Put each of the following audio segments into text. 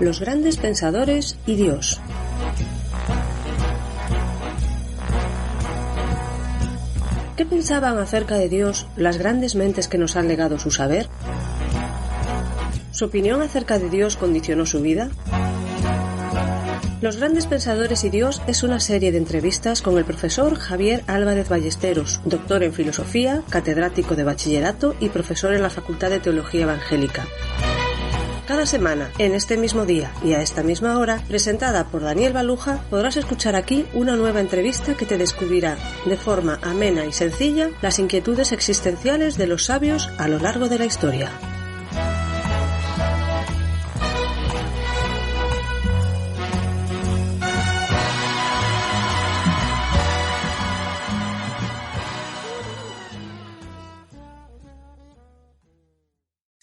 Los grandes pensadores y Dios. ¿Qué pensaban acerca de Dios las grandes mentes que nos han legado su saber? ¿Su opinión acerca de Dios condicionó su vida? Los grandes pensadores y Dios es una serie de entrevistas con el profesor Javier Álvarez Ballesteros, doctor en filosofía, catedrático de bachillerato y profesor en la Facultad de Teología Evangélica. Cada semana, en este mismo día y a esta misma hora, presentada por Daniel Baluja, podrás escuchar aquí una nueva entrevista que te descubrirá, de forma amena y sencilla, las inquietudes existenciales de los sabios a lo largo de la historia.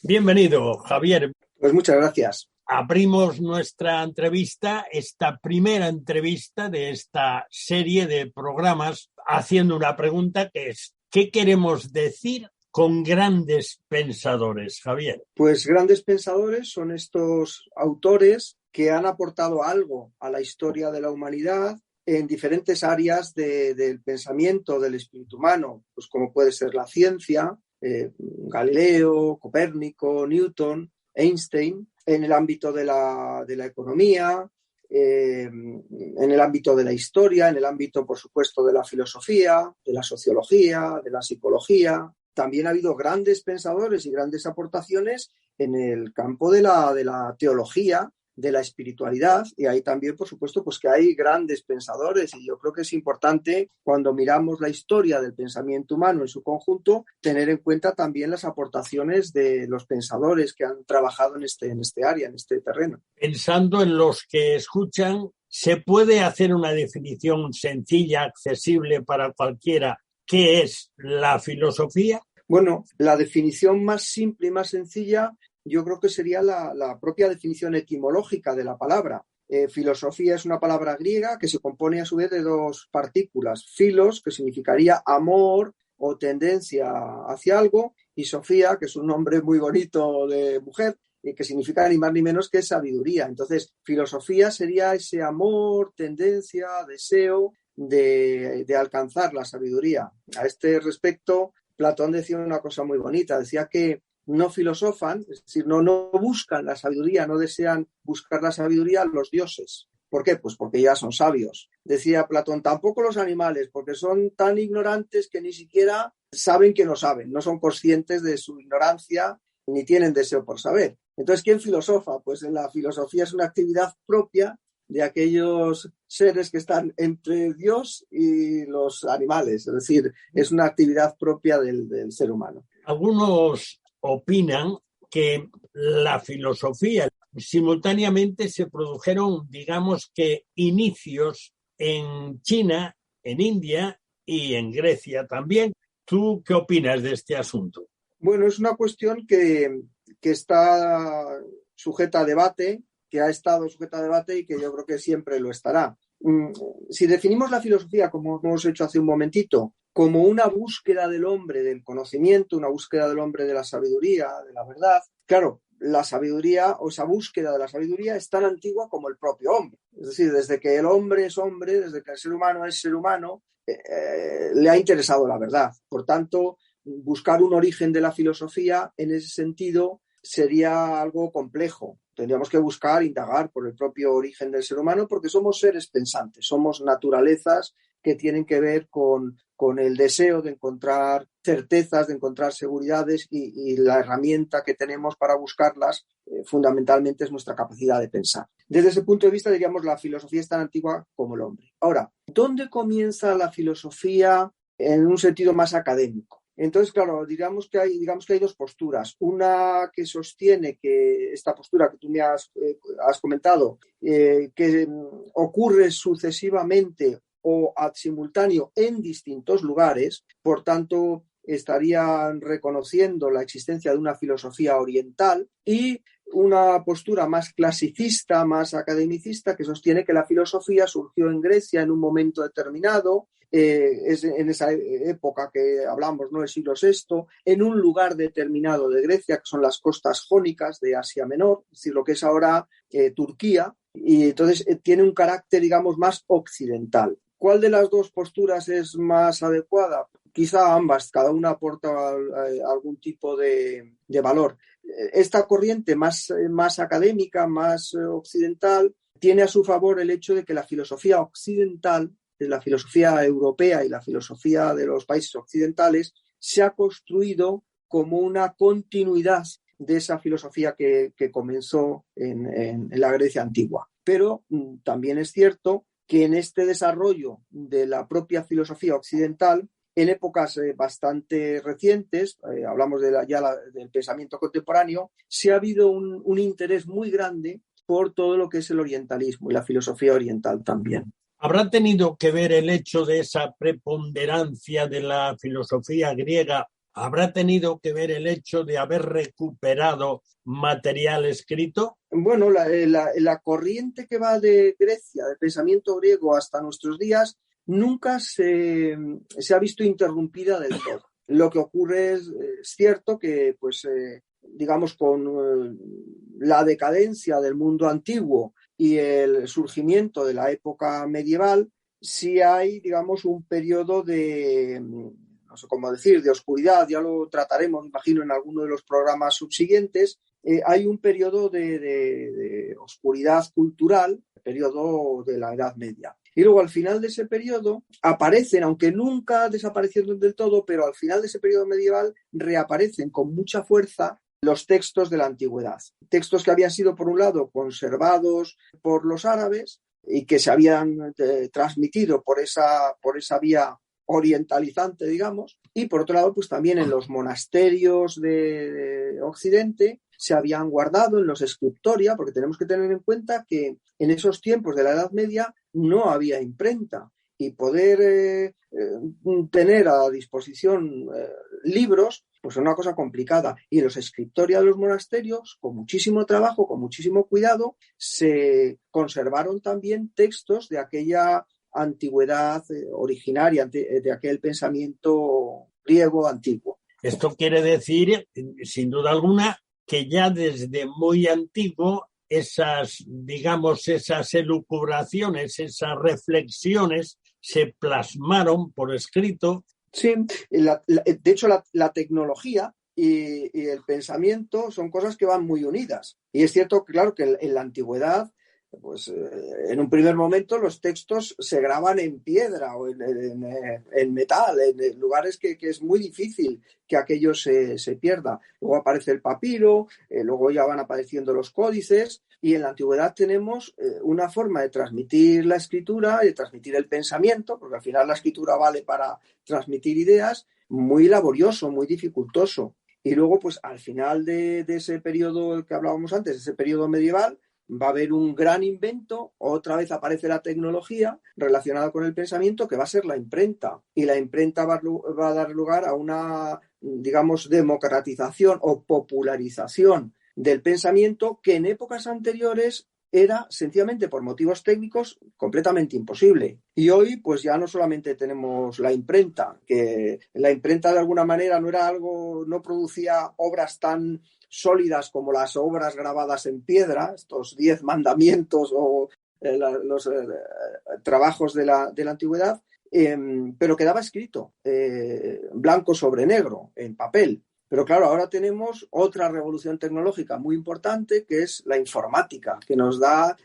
Bienvenido, Javier. Pues muchas gracias. Abrimos nuestra entrevista, esta primera entrevista de esta serie de programas, haciendo una pregunta que es: ¿qué queremos decir con grandes pensadores, Javier? Pues grandes pensadores son estos autores que han aportado algo a la historia de la humanidad en diferentes áreas del pensamiento del espíritu humano, pues como puede ser la ciencia, Galileo, Copérnico, Newton, Einstein, en el ámbito de la economía, en el ámbito de la historia, en el ámbito, por supuesto, de la filosofía, de la sociología, de la psicología. También ha habido grandes pensadores y grandes aportaciones en el campo de la teología, de la espiritualidad, y ahí también, por supuesto, pues que hay grandes pensadores, y yo creo que es importante, cuando miramos la historia del pensamiento humano en su conjunto, tener en cuenta también las aportaciones de los pensadores que han trabajado en este área, en este terreno. Pensando en los que escuchan, ¿se puede hacer una definición sencilla, accesible para cualquiera? ¿Qué es la filosofía? Bueno, la definición más simple y más sencilla yo creo que sería la propia definición etimológica de la palabra. Filosofía es una palabra griega que se compone a su vez de dos partículas. Filos, que significaría amor o tendencia hacia algo, y Sofía, que es un nombre muy bonito de mujer, que significa ni más ni menos que sabiduría. Entonces, filosofía sería ese amor, tendencia, deseo de alcanzar la sabiduría. A este respecto, Platón decía una cosa muy bonita, decía que no filosofan, es decir, no buscan la sabiduría, no desean buscar la sabiduría los dioses. ¿Por qué? Pues porque ya son sabios. Decía Platón, tampoco los animales, porque son tan ignorantes que ni siquiera saben que no saben, no son conscientes de su ignorancia ni tienen deseo por saber. Entonces, ¿quién filosofa? Pues la filosofía es una actividad propia de aquellos seres que están entre Dios y los animales, es decir, es una actividad propia del ser humano. Algunos opinan que la filosofía simultáneamente se produjeron, digamos que, inicios en China, en India y en Grecia también. ¿Tú qué opinas de este asunto? Bueno, es una cuestión que está sujeta a debate, que ha estado sujeta a debate y que yo creo que siempre lo estará. Si definimos la filosofía, como hemos hecho hace un momentito, como una búsqueda del hombre del conocimiento, una búsqueda del hombre de la sabiduría, de la verdad, claro, la sabiduría o esa búsqueda de la sabiduría es tan antigua como el propio hombre. Es decir, desde que el hombre es hombre, desde que el ser humano es ser humano, le ha interesado la verdad. Por tanto, buscar un origen de la filosofía en ese sentido sería algo complejo. Tendríamos que buscar, indagar por el propio origen del ser humano, porque somos seres pensantes, somos naturalezas que tienen que ver con el deseo de encontrar certezas, de encontrar seguridades, y la herramienta que tenemos para buscarlas fundamentalmente es nuestra capacidad de pensar. Desde ese punto de vista, diríamos, la filosofía es tan antigua como el hombre. Ahora, ¿dónde comienza la filosofía en un sentido más académico? Entonces, claro, digamos que hay dos posturas. Una que sostiene que esta postura que tú me has comentado, que ocurre sucesivamente o ad simultáneo en distintos lugares, por tanto, estarían reconociendo la existencia de una filosofía oriental, y una postura más clasicista, más academicista, que sostiene que la filosofía surgió en Grecia en un momento determinado, es en esa época que hablamos, ¿no?, del siglo VI, en un lugar determinado de Grecia, que son las costas jónicas de Asia Menor, es decir, lo que es ahora Turquía, y entonces tiene un carácter, digamos, más occidental. ¿Cuál de las dos posturas es más adecuada? Quizá ambas, cada una aporta algún tipo de valor. Esta corriente más académica, más occidental, tiene a su favor el hecho de que la filosofía occidental, la filosofía europea y la filosofía de los países occidentales, se ha construido como una continuidad de esa filosofía que comenzó en la Grecia antigua. Pero también es cierto que en este desarrollo de la propia filosofía occidental, en épocas bastante recientes, hablamos del pensamiento contemporáneo, sí ha habido un interés muy grande por todo lo que es el orientalismo y la filosofía oriental también. ¿Habrá tenido que ver el hecho de esa preponderancia de la filosofía griega? ¿Habrá tenido que ver el hecho de haber recuperado material escrito? Bueno, la corriente que va de Grecia, del pensamiento griego hasta nuestros días, nunca se ha visto interrumpida del todo. Lo que ocurre es cierto que, pues, digamos, con la decadencia del mundo antiguo y el surgimiento de la época medieval, sí hay, digamos, un periodo de, no sé cómo decir, de oscuridad, ya lo trataremos, imagino, en alguno de los programas subsiguientes. Hay un periodo de oscuridad cultural, el periodo de la Edad Media. Y luego al final de ese periodo aparecen, aunque nunca desaparecieron del todo, pero al final de ese periodo medieval reaparecen con mucha fuerza los textos de la antigüedad. Textos que habían sido, por un lado, conservados por los árabes y que se habían transmitido por esa vía orientalizante, digamos, y por otro lado, pues también en los monasterios de Occidente se habían guardado en los scriptoria, porque tenemos que tener en cuenta que en esos tiempos de la Edad Media no había imprenta, y poder tener a disposición libros, pues es una cosa complicada. Y en los scriptoria de los monasterios, con muchísimo trabajo, con muchísimo cuidado, se conservaron también textos de aquella antigüedad originaria, de aquel pensamiento griego antiguo. Esto quiere decir, sin duda alguna, que ya desde muy antiguo esas elucubraciones, esas reflexiones se plasmaron por escrito. Sí, de hecho la tecnología y el pensamiento son cosas que van muy unidas. Y es cierto, claro, que en la antigüedad, pues en un primer momento los textos se graban en piedra o en metal, en lugares que es muy difícil que aquello se pierda. Luego aparece el papiro, luego ya van apareciendo los códices, y en la antigüedad tenemos una forma de transmitir la escritura y de transmitir el pensamiento, porque al final la escritura vale para transmitir ideas, muy laborioso, muy dificultoso. Y luego, pues al final de ese periodo que hablábamos antes, ese periodo medieval, va a haber un gran invento, otra vez aparece la tecnología relacionada con el pensamiento, que va a ser la imprenta. Y la imprenta va a dar lugar a una, digamos, democratización o popularización del pensamiento que en épocas anteriores era, sencillamente por motivos técnicos, completamente imposible. Y hoy, pues ya no solamente tenemos la imprenta, que la imprenta de alguna manera no producía obras tan sólidas como las obras grabadas en piedra, estos 10 mandamientos o los trabajos de la antigüedad, pero quedaba escrito blanco sobre negro, en papel. Pero claro, ahora tenemos otra revolución tecnológica muy importante, que es la informática, que nos da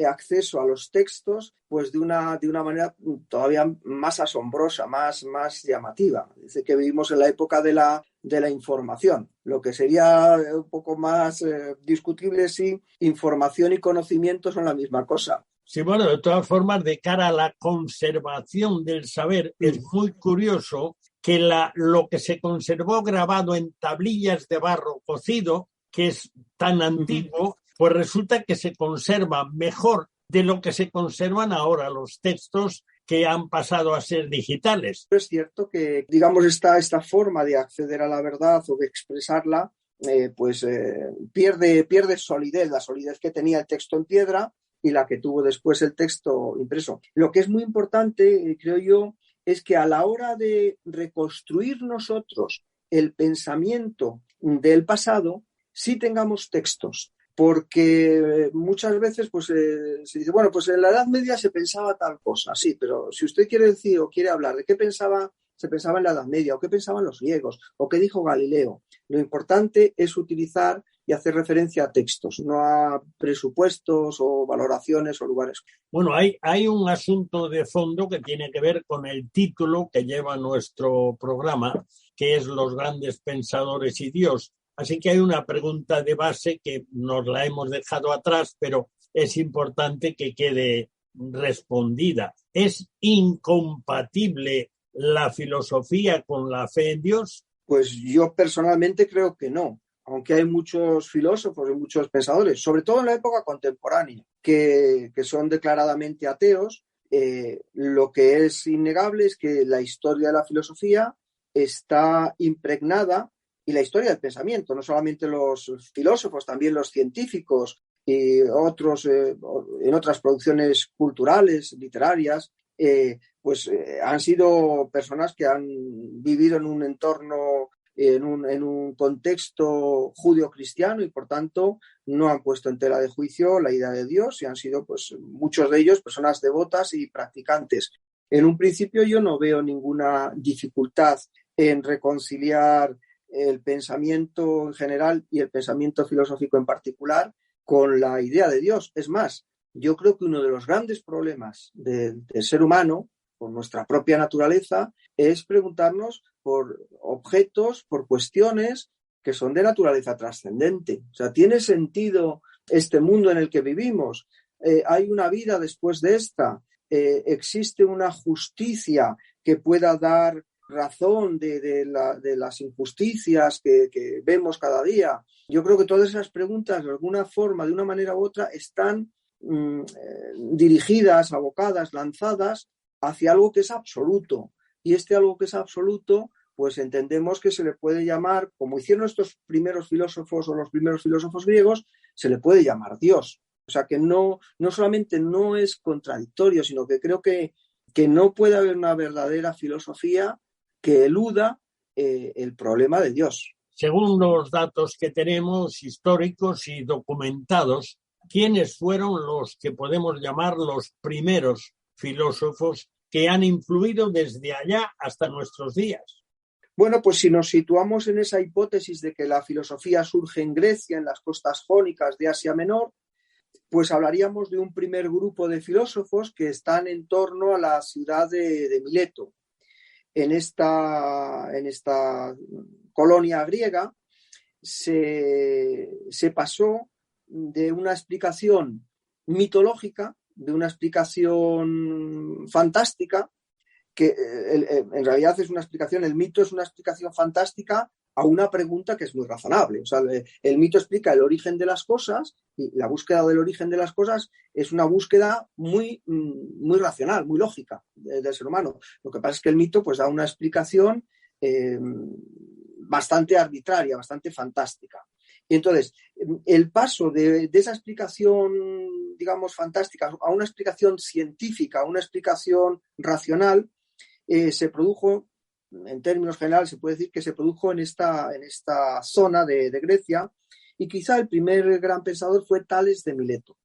acceso a los textos, pues de una manera todavía más asombrosa, más llamativa. Dice que vivimos en la época de la información, lo que sería un poco más discutible si información y conocimiento son la misma cosa. Sí, bueno, de todas formas, de cara a la conservación del saber, es muy curioso que lo que se conservó grabado en tablillas de barro cocido, que es tan antiguo, pues resulta que se conserva mejor de lo que se conservan ahora los textos que han pasado a ser digitales. Es cierto que, digamos, esta forma de acceder a la verdad o de expresarla, pierde solidez, la solidez que tenía el texto en piedra y la que tuvo después el texto impreso. Lo que es muy importante, creo yo, es que a la hora de reconstruir nosotros el pensamiento del pasado, sí tengamos textos. Porque muchas veces pues, se dice, bueno, pues en la Edad Media se pensaba tal cosa, sí, pero si usted quiere decir o quiere hablar de qué se pensaba en la Edad Media, o qué pensaban los griegos, o qué dijo Galileo, lo importante es utilizar y hacer referencia a textos, no a presupuestos o valoraciones o lugares. Bueno, hay un asunto de fondo que tiene que ver con el título que lleva nuestro programa, que es Los grandes pensadores y Dios. Así que hay una pregunta de base que nos la hemos dejado atrás, pero es importante que quede respondida. ¿Es incompatible la filosofía con la fe en Dios? Pues yo personalmente creo que no, aunque hay muchos filósofos y muchos pensadores, sobre todo en la época contemporánea, que son declaradamente ateos. Lo que es innegable es que la historia de la filosofía está impregnada, y la historia del pensamiento, no solamente los filósofos, también los científicos y otros en otras producciones culturales, literarias, han sido personas que han vivido en un entorno, en un contexto judio-cristiano, y por tanto no han puesto en tela de juicio la idea de Dios, y han sido pues muchos de ellos personas devotas y practicantes. En un principio yo no veo ninguna dificultad en reconciliar el pensamiento en general y el pensamiento filosófico en particular con la idea de Dios. Es más, yo creo que uno de los grandes problemas del ser humano, por nuestra propia naturaleza, es preguntarnos por objetos, por cuestiones que son de naturaleza trascendente. O sea, ¿tiene sentido este mundo en el que vivimos? ¿Hay una vida después de esta? ¿Existe una justicia que pueda dar razón de las injusticias que vemos cada día? Yo creo que todas esas preguntas, de alguna forma, de una manera u otra, están dirigidas, abocadas, lanzadas hacia algo que es absoluto. Y algo que es absoluto, pues entendemos que se le puede llamar, como hicieron estos primeros filósofos o los primeros filósofos griegos, se le puede llamar Dios. O sea que no solamente no es contradictorio, sino que creo que no puede haber una verdadera filosofía que eluda el problema de Dios. Según los datos que tenemos históricos y documentados, ¿quiénes fueron los que podemos llamar los primeros filósofos que han influido desde allá hasta nuestros días? Bueno, pues si nos situamos en esa hipótesis de que la filosofía surge en Grecia, en las costas jónicas de Asia Menor, pues hablaríamos de un primer grupo de filósofos que están en torno a la ciudad de Mileto. En esta colonia griega se pasó de una explicación mitológica, de una explicación fantástica, que en realidad es una explicación, el mito es una explicación fantástica a una pregunta que es muy razonable. O sea, el mito explica el origen de las cosas, y la búsqueda del origen de las cosas es una búsqueda muy racional, muy lógica del ser humano. Lo que pasa es que el mito pues da una explicación bastante arbitraria, bastante fantástica. Y entonces, el paso de esa explicación, digamos, fantástica a una explicación científica, a una explicación racional, se produjo, en términos generales, se puede decir que se produjo en esta zona de Grecia, y quizá el primer gran pensador fue Tales de Mileto.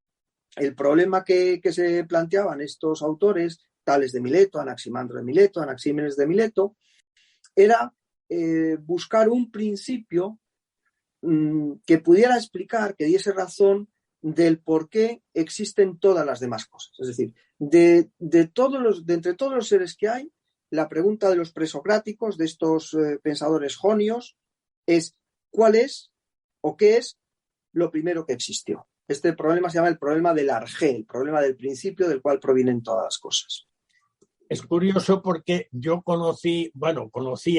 El problema que se planteaban estos autores, Tales de Mileto, Anaximandro de Mileto, Anaxímenes de Mileto, era buscar un principio que pudiera explicar, que diese razón del por qué existen todas las demás cosas. Es decir, de entre todos los seres que hay, la pregunta de los presocráticos, de estos pensadores jonios, es ¿cuál es o qué es lo primero que existió? Este problema se llama el problema del arjé, el problema del principio del cual provienen todas las cosas. Es curioso porque yo conocí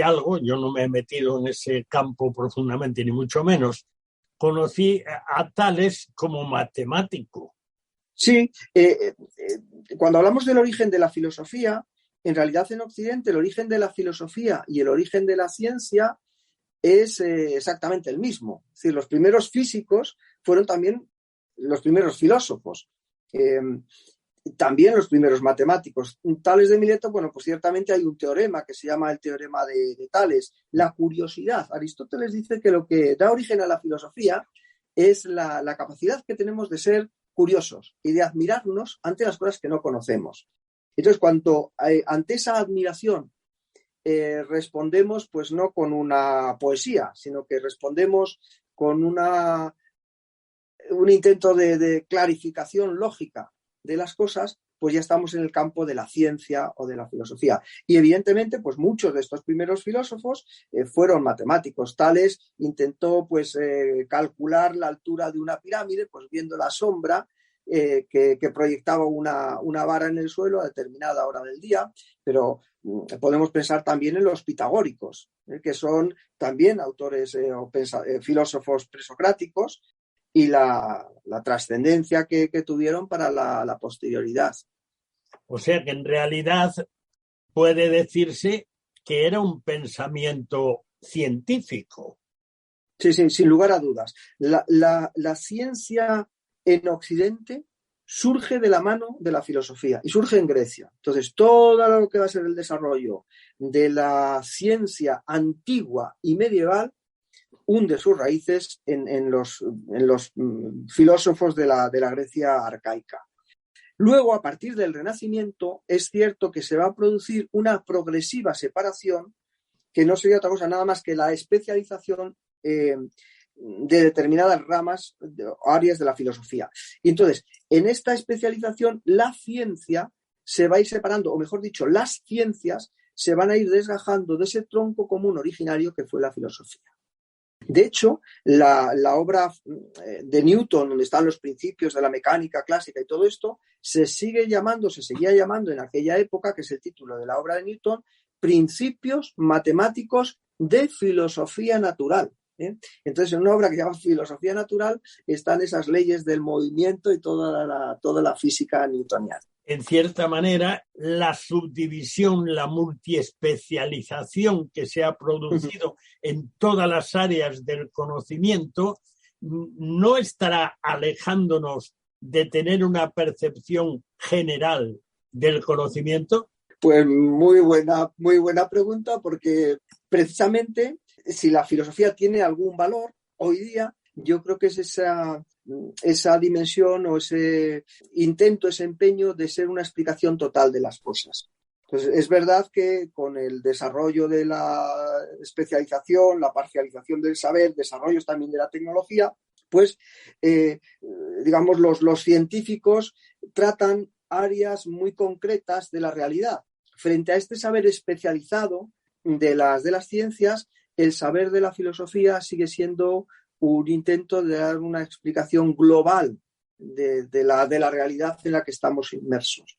algo, yo no me he metido en ese campo profundamente, ni mucho menos. Conocí a Tales como matemático. Sí, cuando hablamos del origen de la filosofía, en realidad en Occidente el origen de la filosofía y el origen de la ciencia es exactamente el mismo. Es decir, los primeros físicos fueron también los primeros filósofos. También los primeros matemáticos. Tales de Mileto, bueno, pues ciertamente hay un teorema que se llama el teorema de Tales, la curiosidad. Aristóteles dice que lo que da origen a la filosofía es la capacidad que tenemos de ser curiosos y de admirarnos ante las cosas que no conocemos. Entonces, ante esa admiración respondemos, pues no con una poesía, sino que respondemos con un intento de clarificación lógica de las cosas, pues ya estamos en el campo de la ciencia o de la filosofía. Y evidentemente, pues muchos de estos primeros filósofos fueron matemáticos. Tales intentó pues calcular la altura de una pirámide, pues viendo la sombra que proyectaba una vara en el suelo a determinada hora del día, pero podemos pensar también en los pitagóricos, que son también autores filósofos presocráticos, y la trascendencia que tuvieron para la posterioridad. O sea que en realidad puede decirse que era un pensamiento científico. Sí, sin lugar a dudas. La ciencia en Occidente surge de la mano de la filosofía y surge en Grecia. Entonces, todo lo que va a ser el desarrollo de la ciencia antigua y medieval hunde sus raíces en los filósofos de la Grecia arcaica. Luego, a partir del Renacimiento, es cierto que se va a producir una progresiva separación que no sería otra cosa nada más que la especialización de determinadas ramas, áreas de la filosofía. Y entonces, en esta especialización, la ciencia se va a ir separando, o mejor dicho, las ciencias se van a ir desgajando de ese tronco común originario que fue la filosofía. De hecho, la obra de Newton, donde están los principios de la mecánica clásica y todo esto, se seguía llamando en aquella época, que es el título de la obra de Newton, Principios matemáticos de filosofía natural. Entonces, en una obra que se llama Filosofía natural están esas leyes del movimiento y toda la física newtoniana. En cierta manera, la subdivisión, la multiespecialización que se ha producido en todas las áreas del conocimiento no estará alejándonos de tener una percepción general del conocimiento. Pues muy buena pregunta, porque precisamente si la filosofía tiene algún valor hoy día, yo creo que es esa dimensión o ese intento, ese empeño de ser una explicación total de las cosas. Entonces, es verdad que con el desarrollo de la especialización, la parcialización del saber, desarrollos también de la tecnología, pues, digamos, los científicos tratan áreas muy concretas de la realidad. Frente a este saber especializado de las ciencias, el saber de la filosofía sigue siendo un intento de dar una explicación global de la realidad en la que estamos inmersos.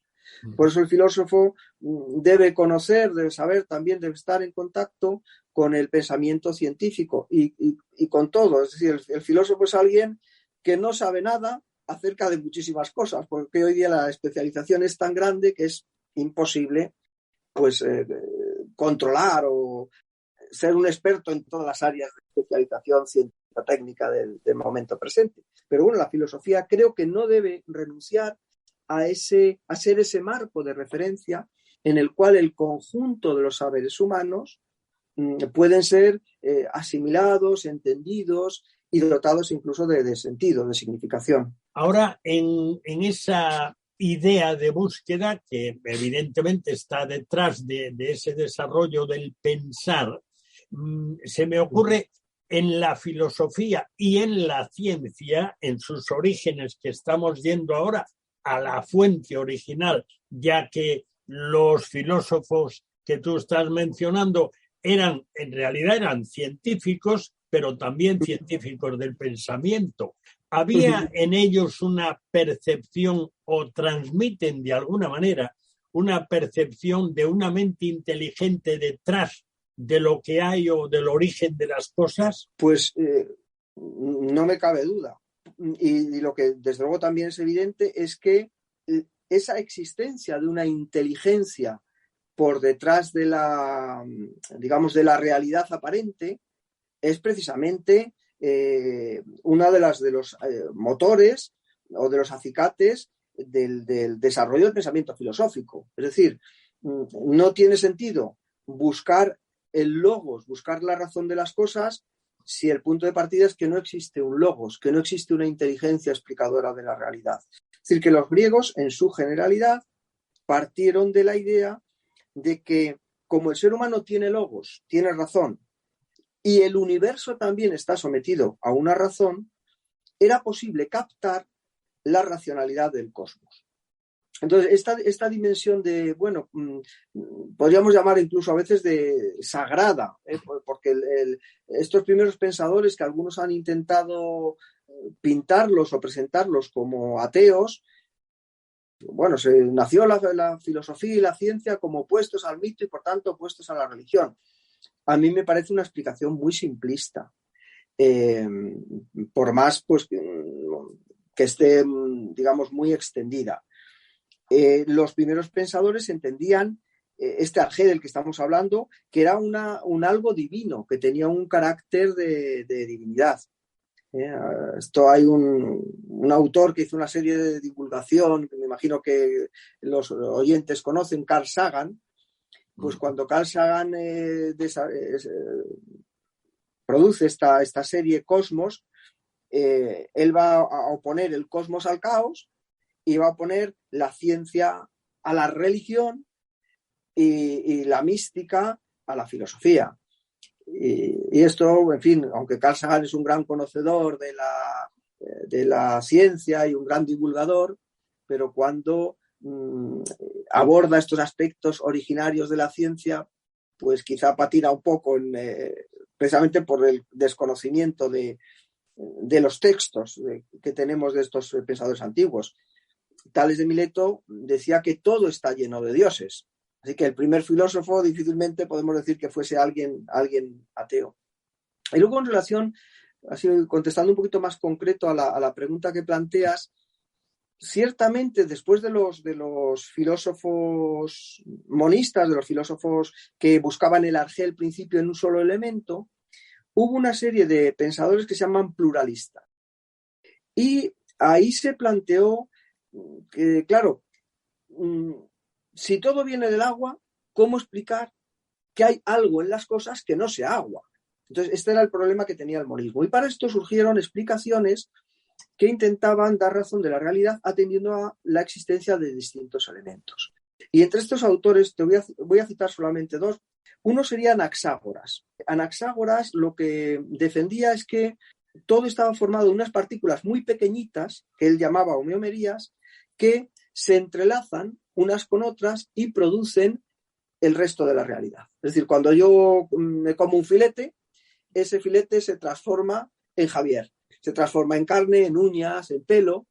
Por eso el filósofo debe conocer, debe saber, también debe estar en contacto con el pensamiento científico y con todo. Es decir, el filósofo es alguien que no sabe nada acerca de muchísimas cosas, porque hoy día la especialización es tan grande que es imposible pues controlar o ser un experto en todas las áreas de especialización científica técnica del momento presente. Pero bueno, la filosofía creo que no debe renunciar a ser ese marco de referencia en el cual el conjunto de los saberes humanos pueden ser asimilados, entendidos y dotados incluso de sentido, de significación. Ahora, en esa idea de búsqueda que evidentemente está detrás de ese desarrollo del pensar, se me ocurre en la filosofía y en la ciencia, en sus orígenes, que estamos yendo ahora a la fuente original, ya que los filósofos que tú estás mencionando en realidad eran científicos, pero también científicos del pensamiento. ¿Había en ellos una percepción o transmiten de alguna manera una percepción de una mente inteligente detrás de lo que hay o del origen de las cosas? Pues no me cabe duda. Y lo que desde luego también es evidente es que esa existencia de una inteligencia por detrás de digamos, de la realidad aparente es precisamente una de los motores o de los acicates del desarrollo del pensamiento filosófico. Es decir, no tiene sentido buscar el logos, buscar la razón de las cosas, si el punto de partida es que no existe un logos, que no existe una inteligencia explicadora de la realidad. Es decir, que los griegos, en su generalidad, partieron de la idea de que como el ser humano tiene logos, tiene razón, y el universo también está sometido a una razón, era posible captar la racionalidad del cosmos. Entonces, esta dimensión de, bueno, podríamos llamar incluso a veces de sagrada, porque estos primeros pensadores que algunos han intentado pintarlos o presentarlos como ateos, bueno, nació la filosofía y la ciencia como opuestos al mito y por tanto opuestos a la religión. A mí me parece una explicación muy simplista, por más pues, que esté, digamos, muy extendida. Los primeros pensadores entendían este arjé del que estamos hablando, que era un algo divino, que tenía un carácter de divinidad. Esto hay un autor que hizo una serie de divulgación, que me imagino que los oyentes conocen, Carl Sagan. Pues cuando Carl Sagan produce esta serie Cosmos, él va a oponer el cosmos al caos y va a poner la ciencia a la religión y la mística a la filosofía. Y esto, en fin, aunque Carl Sagan es un gran conocedor de la ciencia y un gran divulgador, pero cuando aborda estos aspectos originarios de la ciencia, pues quizá patina un poco precisamente por el desconocimiento de los textos que tenemos de estos pensadores antiguos. Tales de Mileto decía que todo está lleno de dioses. Así que el primer filósofo difícilmente podemos decir que fuese alguien ateo. Y luego en relación, así contestando un poquito más concreto a la pregunta que planteas, ciertamente después de los filósofos monistas, de los filósofos que buscaban el arjé, el principio en un solo elemento, hubo una serie de pensadores que se llaman pluralistas. Y ahí se planteó que, claro, si todo viene del agua, ¿cómo explicar que hay algo en las cosas que no sea agua? Entonces, este era el problema que tenía el monismo. Y para esto surgieron explicaciones que intentaban dar razón de la realidad atendiendo a la existencia de distintos elementos. Y entre estos autores te voy a citar solamente dos. Uno sería Anaxágoras. Anaxágoras lo que defendía es que todo estaba formado de unas partículas muy pequeñitas, que él llamaba homeomerías, que se entrelazan unas con otras y producen el resto de la realidad. Es decir, cuando yo me como un filete, ese filete se transforma en Javier, se transforma en carne, en uñas, en pelo.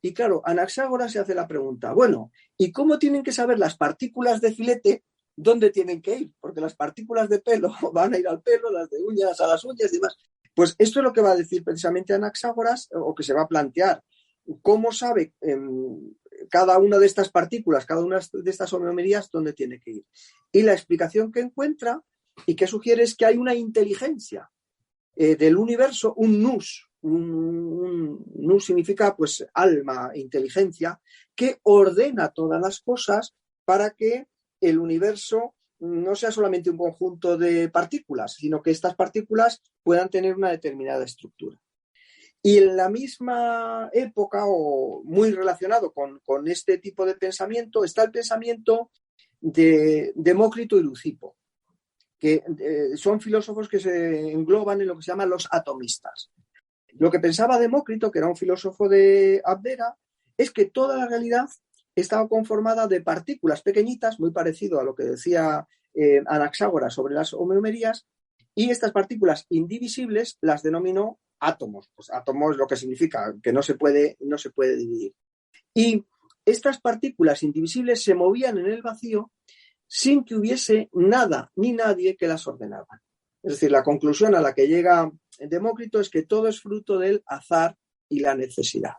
Y claro, Anaxágoras se hace la pregunta, bueno, ¿y cómo tienen que saber las partículas de filete dónde tienen que ir? Porque las partículas de pelo van a ir al pelo, las de uñas a las uñas y demás. Pues esto es lo que va a decir precisamente Anaxágoras, o que se va a plantear. ¿Cómo sabe cada una de estas partículas, cada una de estas homeomerías dónde tiene que ir? Y la explicación que encuentra y que sugiere es que hay una inteligencia del universo, un nous. Un nous significa pues alma, inteligencia, que ordena todas las cosas para que el universo no sea solamente un conjunto de partículas, sino que estas partículas puedan tener una determinada estructura. Y en la misma época, o muy relacionado con este tipo de pensamiento, está el pensamiento de Demócrito y Leucipo, que son filósofos que se engloban en lo que se llaman los atomistas. Lo que pensaba Demócrito, que era un filósofo de Abdera, es que toda la realidad estaba conformada de partículas pequeñitas, muy parecido a lo que decía Anaxágoras sobre las homeomerías, y estas partículas indivisibles las denominó átomos. Pues átomos es lo que significa que no se puede dividir. Y estas partículas indivisibles se movían en el vacío sin que hubiese nada ni nadie que las ordenaban. Es decir, la conclusión a la que llega Demócrito es que todo es fruto del azar y la necesidad.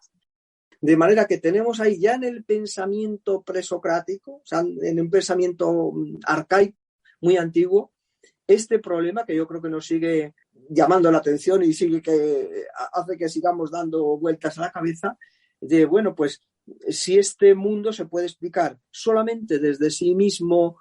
De manera que tenemos ahí ya en el pensamiento presocrático, o sea, en un pensamiento arcaico, muy antiguo, este problema que yo creo que nos sigue llamando la atención y sigue que hace que sigamos dando vueltas a la cabeza, de, bueno, pues si este mundo se puede explicar solamente desde sí mismo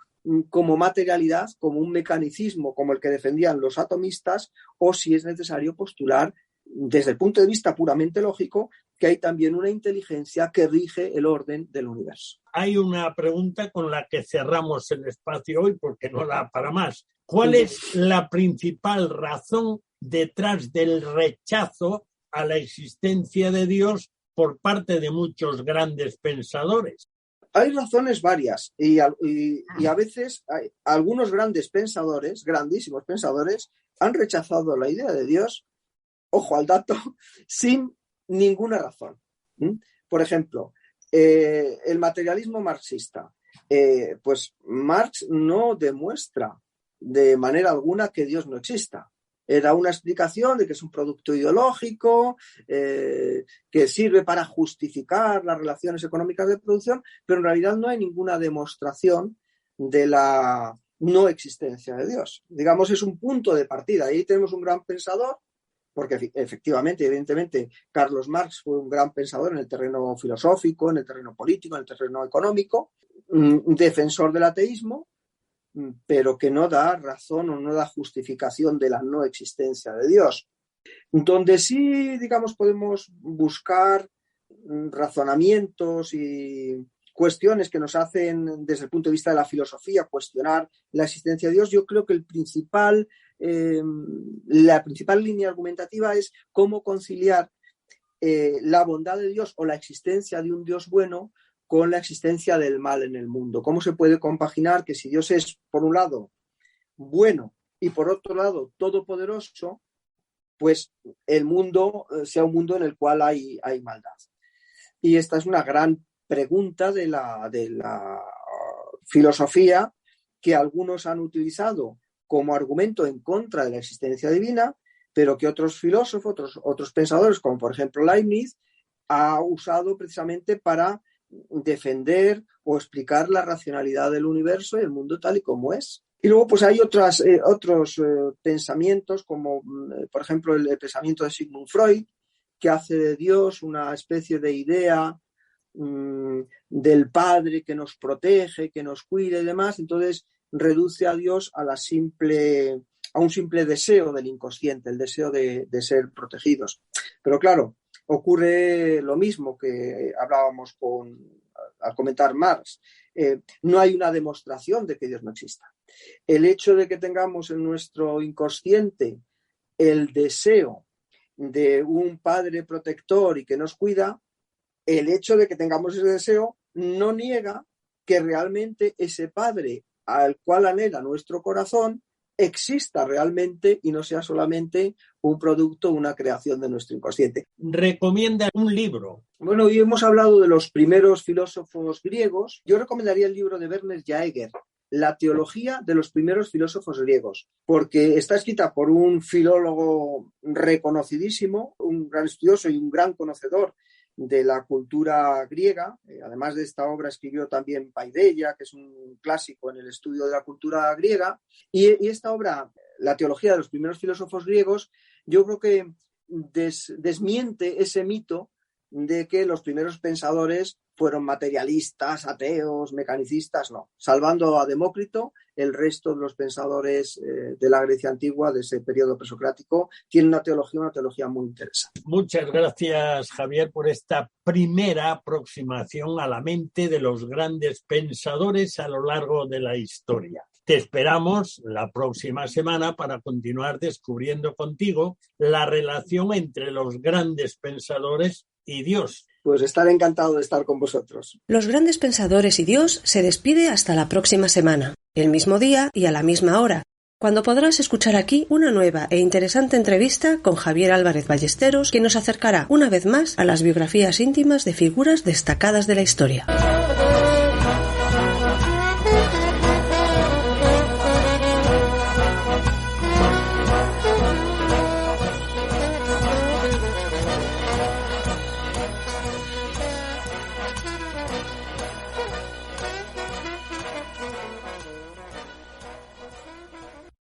como materialidad, como un mecanicismo como el que defendían los atomistas, o si es necesario postular desde el punto de vista puramente lógico que hay también una inteligencia que rige el orden del universo. Hay una pregunta con la que cerramos el espacio hoy porque no da para más. ¿Cuál es la principal razón detrás del rechazo a la existencia de Dios por parte de muchos grandes pensadores? Hay razones varias y a veces algunos grandes pensadores, grandísimos pensadores, han rechazado la idea de Dios, ojo al dato, sin ninguna razón. Por ejemplo, el materialismo marxista. Pues Marx no demuestra de manera alguna que Dios no exista. Era una explicación de que es un producto ideológico, que sirve para justificar las relaciones económicas de producción, pero en realidad no hay ninguna demostración de la no existencia de Dios. Digamos, es un punto de partida. Ahí tenemos un gran pensador, porque efectivamente, evidentemente, Carlos Marx fue un gran pensador en el terreno filosófico, en el terreno político, en el terreno económico, defensor del ateísmo, pero que no da razón o no da justificación de la no existencia de Dios. Donde sí, digamos, podemos buscar razonamientos y cuestiones que nos hacen, desde el punto de vista de la filosofía, cuestionar la existencia de Dios, yo creo que la principal línea argumentativa es cómo conciliar la bondad de Dios o la existencia de un Dios bueno con la existencia del mal en el mundo. ¿Cómo se puede compaginar que si Dios es, por un lado, bueno y por otro lado, todopoderoso, pues el mundo sea un mundo en el cual hay maldad? Y esta es una gran pregunta de la filosofía que algunos han utilizado como argumento en contra de la existencia divina, pero que otros filósofos, otros pensadores, como por ejemplo Leibniz, ha usado precisamente para defender o explicar la racionalidad del universo y el mundo tal y como es. Y luego pues hay otros pensamientos, como por ejemplo el pensamiento de Sigmund Freud, que hace de Dios una especie de idea del Padre que nos protege, que nos cuida y demás. Entonces reduce a Dios a un simple deseo del inconsciente, el deseo de ser protegidos. Pero claro, ocurre lo mismo que hablábamos al comentar Marx. No hay una demostración de que Dios no exista. El hecho de que tengamos en nuestro inconsciente el deseo de un padre protector y que nos cuida, el hecho de que tengamos ese deseo no niega que realmente ese padre al cual anhela nuestro corazón exista realmente y no sea solamente un producto, una creación de nuestro inconsciente. ¿Recomienda un libro? Bueno, hoy hemos hablado de los primeros filósofos griegos. Yo recomendaría el libro de Werner Jaeger, La teología de los primeros filósofos griegos, porque está escrita por un filólogo reconocidísimo, un gran estudioso y un gran conocedor de la cultura griega. Además de esta obra escribió también Paideia, que es un clásico en el estudio de la cultura griega, y esta obra, La teología de los primeros filósofos griegos, yo creo que desmiente ese mito de que los primeros pensadores fueron materialistas, ateos, mecanicistas. No. Salvando a Demócrito, el resto de los pensadores de la Grecia antigua, de ese periodo presocrático, tienen una teología muy interesante. Muchas gracias, Javier, por esta primera aproximación a la mente de los grandes pensadores a lo largo de la historia. Te esperamos la próxima semana para continuar descubriendo contigo la relación entre los grandes pensadores y Dios. Pues estaré encantado de estar con vosotros. Los grandes pensadores y Dios se despide hasta la próxima semana, el mismo día y a la misma hora, cuando podrás escuchar aquí una nueva e interesante entrevista con Javier Álvarez Ballesteros, que nos acercará una vez más a las biografías íntimas de figuras destacadas de la historia.